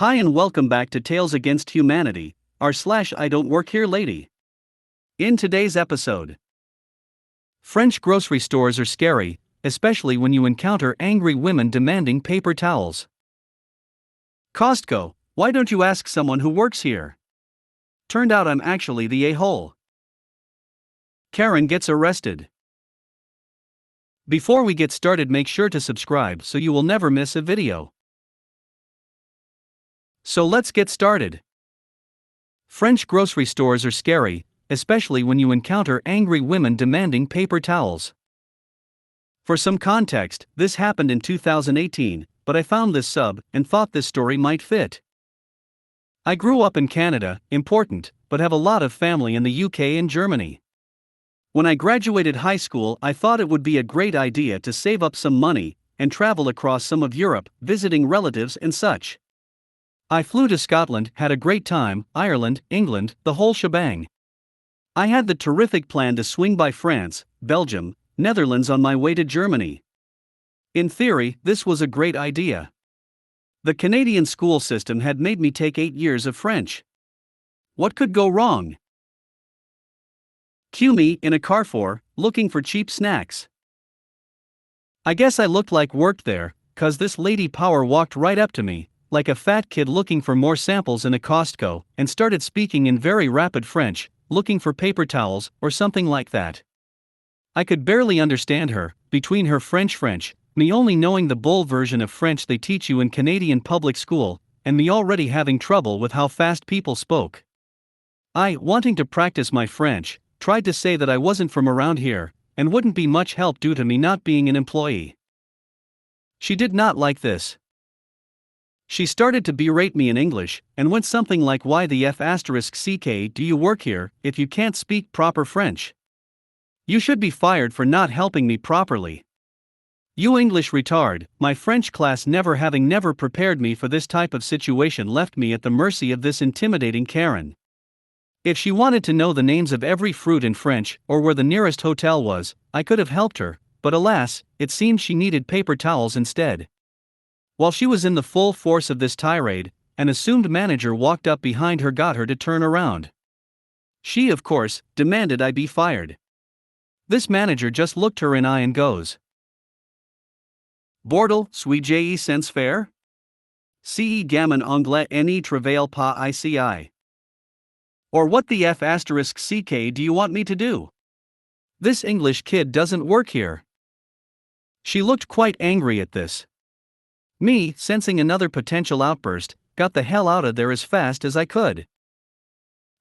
Hi and welcome back to Tales Against Humanity, r/slash IDontWorkHereLady. In today's episode, French grocery stores are scary, especially when you encounter angry women demanding paper towels. Costco, why don't you ask someone who works here? Turned out I'm actually the a-hole. Karen gets arrested. Before we get started, make sure to subscribe so you will never miss a video. So let's get started. French grocery stores are scary, especially when you encounter angry women demanding paper towels. For some context, this happened in 2018, but I found this sub and thought this story might fit. I grew up in Canada, important, but have a lot of family in the UK and Germany. When I graduated high school, I thought it would be a great idea to save up some money and travel across some of Europe, visiting relatives and such. I flew to Scotland, had a great time, Ireland, England, the whole shebang. I had the terrific plan to swing by France, Belgium, Netherlands on my way to Germany. In theory, this was a great idea. The Canadian school system had made me take 8 years of French. What could go wrong? Cue me in a Carrefour, looking for cheap snacks. I guess I looked like worked there, 'cause this lady power walked right up to me, like a fat kid looking for more samples in a Costco, and started speaking in very rapid French, looking for paper towels, or something like that. I could barely understand her, between her French, me only knowing the bull version of French they teach you in Canadian public school, and me already having trouble with how fast people spoke. I, wanting to practice my French, tried to say that I wasn't from around here, and wouldn't be much help due to me not being an employee. She did not like this. She started to berate me in English, and went something like, "Why the f***ck do you work here, if you can't speak proper French? You should be fired for not helping me properly. You English retard." My French class never prepared me for this type of situation left me at the mercy of this intimidating Karen. If she wanted to know the names of every fruit in French, or where the nearest hotel was, I could have helped her, but alas, it seemed she needed paper towels instead. While she was in the full force of this tirade, an assumed manager walked up behind her, got her to turn around. She, of course, demanded I be fired. This manager just looked her in eye and goes, "Bordel, suis je sans faire? Ce gamin anglais ne travaille pas ici. Or what the f***ck do you want me to do? This English kid doesn't work here." She looked quite angry at this. Me, sensing another potential outburst, got the hell out of there as fast as I could.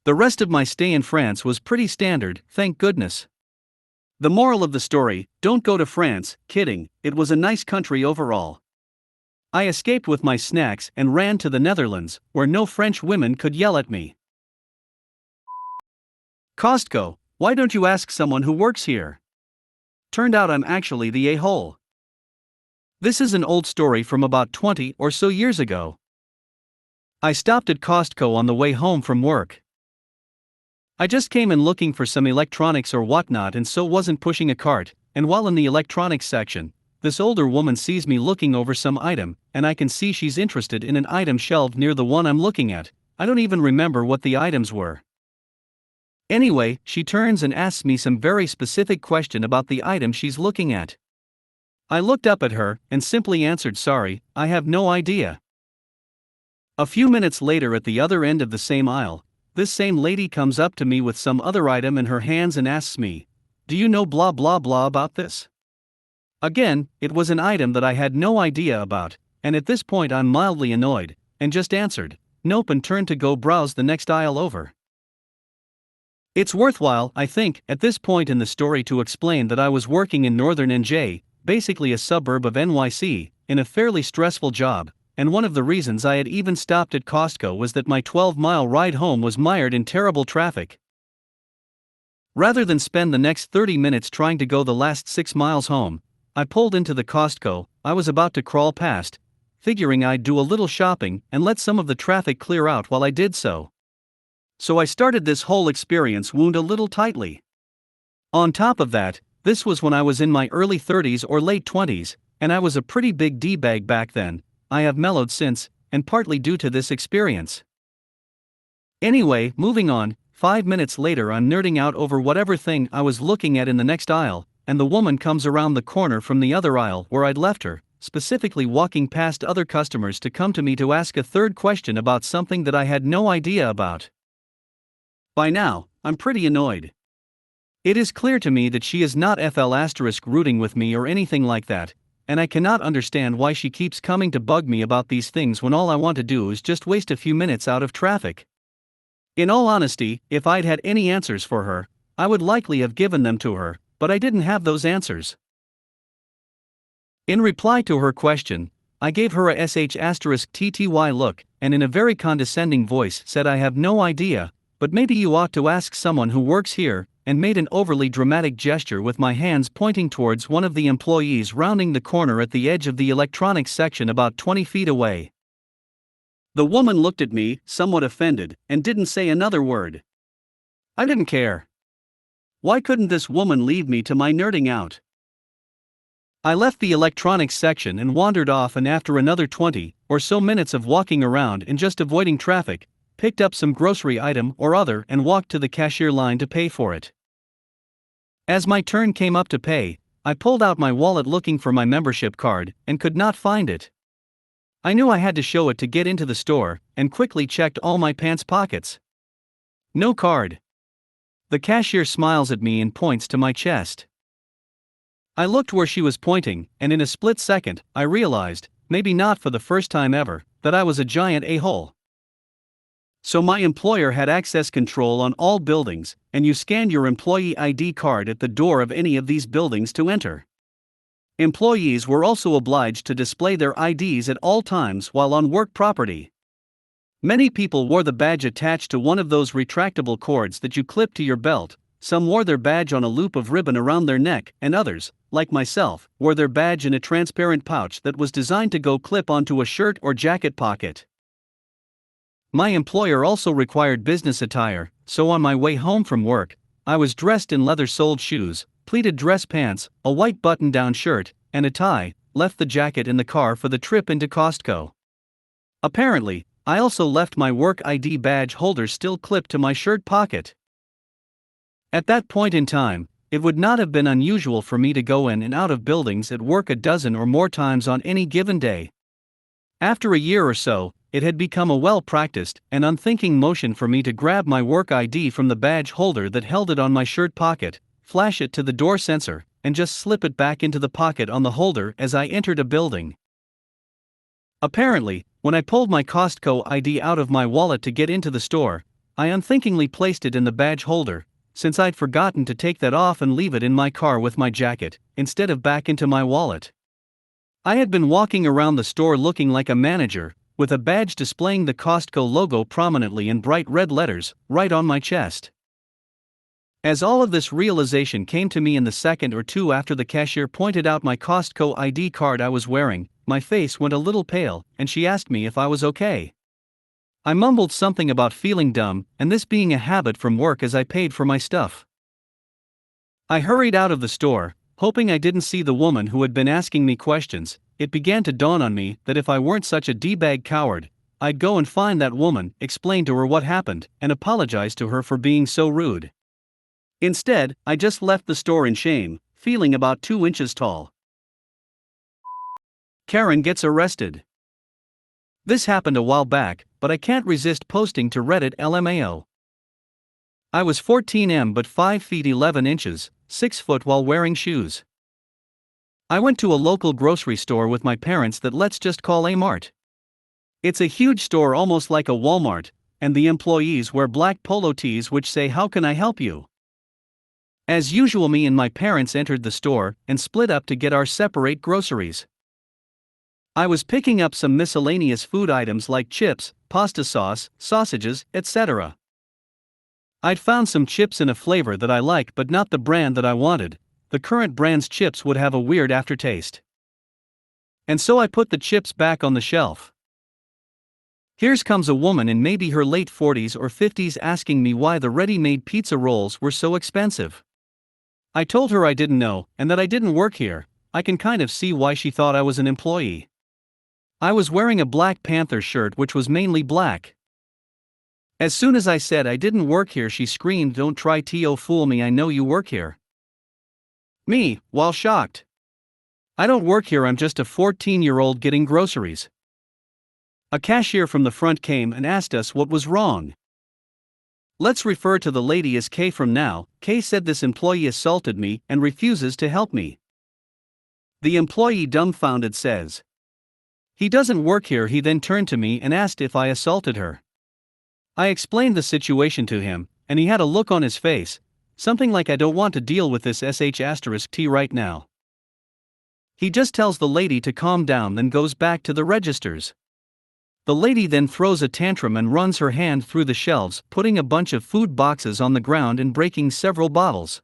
The rest of my stay in France was pretty standard, thank goodness. The moral of the story: don't go to France. Kidding, it was a nice country overall. I escaped with my snacks and ran to the Netherlands, where no French women could yell at me. Costco, why don't you ask someone who works here? Turned out I'm actually the a-hole. This is an old story from about 20 or so years ago. I stopped at Costco on the way home from work. I just came in looking for some electronics or whatnot and so wasn't pushing a cart, and while in the electronics section, this older woman sees me looking over some item, and I can see she's interested in an item shelved near the one I'm looking at. I don't even remember what the items were. Anyway, she turns and asks me some very specific question about the item she's looking at. I looked up at her and simply answered, "Sorry, I have no idea." A few minutes later, at the other end of the same aisle, this same lady comes up to me with some other item in her hands and asks me, "Do you know blah blah blah about this?" Again, it was an item that I had no idea about, and at this point I'm mildly annoyed, and just answered, "Nope," and turned to go browse the next aisle over. It's worthwhile, I think, at this point in the story to explain that I was working in northern NJ, basically a suburb of NYC, in a fairly stressful job, and one of the reasons I had even stopped at Costco was that my 12-mile ride home was mired in terrible traffic. Rather than spend the next 30 minutes trying to go the last 6 miles home, I pulled into the Costco I was about to crawl past, figuring I'd do a little shopping and let some of the traffic clear out while I did so. So I started this whole experience wound a little tightly. On top of that, this was when I was in my early 30s or late 20s, and I was a pretty big D-bag back then. I have mellowed since, and partly due to this experience. Anyway, moving on, 5 minutes later I'm nerding out over whatever thing I was looking at in the next aisle, and the woman comes around the corner from the other aisle where I'd left her, specifically walking past other customers to come to me to ask a third question about something that I had no idea about. By now, I'm pretty annoyed. It is clear to me that she is not rooting with me or anything like that, and I cannot understand why she keeps coming to bug me about these things when all I want to do is just waste a few minutes out of traffic. In all honesty, if I'd had any answers for her, I would likely have given them to her, but I didn't have those answers. In reply to her question, I gave her a *TTY look, and in a very condescending voice said I have no idea, but maybe you ought to ask someone who works here, and made an overly dramatic gesture with my hands pointing towards one of the employees rounding the corner at the edge of the electronics section about 20 feet away. The woman looked at me, somewhat offended, and didn't say another word. I didn't care. Why couldn't this woman leave me to my nerding out? I left the electronics section and wandered off, and after another 20 or so minutes of walking around and just avoiding traffic, picked up some grocery item or other and walked to the cashier line to pay for it. As my turn came up to pay, I pulled out my wallet looking for my membership card and could not find it. I knew I had to show it to get into the store, and quickly checked all my pants pockets. No card. The cashier smiles at me and points to my chest. I looked where she was pointing, and in a split second, I realized, maybe not for the first time ever, that I was a giant a-hole. So my employer had access control on all buildings, and you scanned your employee ID card at the door of any of these buildings to enter. Employees were also obliged to display their IDs at all times while on work property. Many people wore the badge attached to one of those retractable cords that you clip to your belt. Some wore their badge on a loop of ribbon around their neck, and others, like myself, wore their badge in a transparent pouch that was designed to go clip onto a shirt or jacket pocket. My employer also required business attire, so on my way home from work, I was dressed in leather-soled shoes, pleated dress pants, a white button-down shirt, and a tie, left the jacket in the car for the trip into Costco. Apparently, I also left my work ID badge holder still clipped to my shirt pocket. At that point in time, it would not have been unusual for me to go in and out of buildings at work a dozen or more times on any given day. After a year or so, it had become a well-practiced and unthinking motion for me to grab my work ID from the badge holder that held it on my shirt pocket, flash it to the door sensor, and just slip it back into the pocket on the holder as I entered a building. Apparently, when I pulled my Costco ID out of my wallet to get into the store, I unthinkingly placed it in the badge holder, since I'd forgotten to take that off and leave it in my car with my jacket, instead of back into my wallet. I had been walking around the store looking like a manager, with a badge displaying the Costco logo prominently in bright red letters, right on my chest. As all of this realization came to me in the second or two after the cashier pointed out my Costco ID card I was wearing, my face went a little pale, and she asked me if I was okay. I mumbled something about feeling dumb, and this being a habit from work as I paid for my stuff. I hurried out of the store, hoping I didn't see the woman who had been asking me questions. It began to dawn on me that if I weren't such a d-bag coward, I'd go and find that woman, explain to her what happened, and apologize to her for being so rude. Instead, I just left the store in shame, feeling about 2 inches tall. Karen gets arrested. This happened a while back, but I can't resist posting to Reddit LMAO. I was 14M but 5 feet 11 inches, 6 foot while wearing shoes. I went to a local grocery store with my parents that let's just call a mart. It's a huge store almost like a Walmart, and the employees wear black polo tees which say "How can I help you?" As usual, me and my parents entered the store and split up to get our separate groceries. I was picking up some miscellaneous food items like chips, pasta sauce, sausages, etc. I'd found some chips in a flavor that I like but not the brand that I wanted. The current brand's chips would have a weird aftertaste. And so I put the chips back on the shelf. Here comes a woman in maybe her late 40s or 50s asking me why the ready-made pizza rolls were so expensive. I told her I didn't know, and that I didn't work here. I can kind of see why she thought I was an employee. I was wearing a Black Panther shirt which was mainly black. As soon as I said I didn't work here, she screamed, "Don't try to fool me, I know you work here." Me, while shocked. I don't work here, I'm just a 14-year-old getting groceries. A cashier from the front came and asked us what was wrong. Let's refer to the lady as K from now. K said this employee assaulted me and refuses to help me. The employee, dumbfounded, says, "He doesn't work here." He then turned to me and asked if I assaulted her. I explained the situation to him, and he had a look on his face, something like, "I don't want to deal with this sh*t right now." He just tells the lady to calm down, then goes back to the registers. The lady then throws a tantrum and runs her hand through the shelves, putting a bunch of food boxes on the ground and breaking several bottles.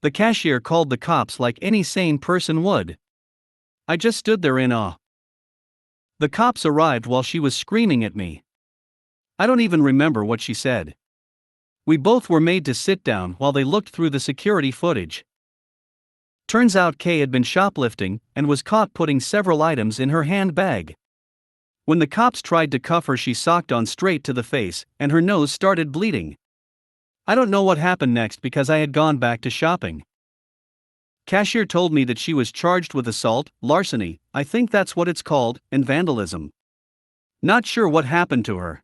The cashier called the cops like any sane person would. I just stood there in awe. The cops arrived while she was screaming at me. I don't even remember what she said. We both were made to sit down while they looked through the security footage. Turns out Kay had been shoplifting and was caught putting several items in her handbag. When the cops tried to cuff her, she socked on straight to the face, and her nose started bleeding. I don't know what happened next because I had gone back to shopping. Cashier told me that she was charged with assault, larceny, I think that's what it's called, and vandalism. Not sure what happened to her.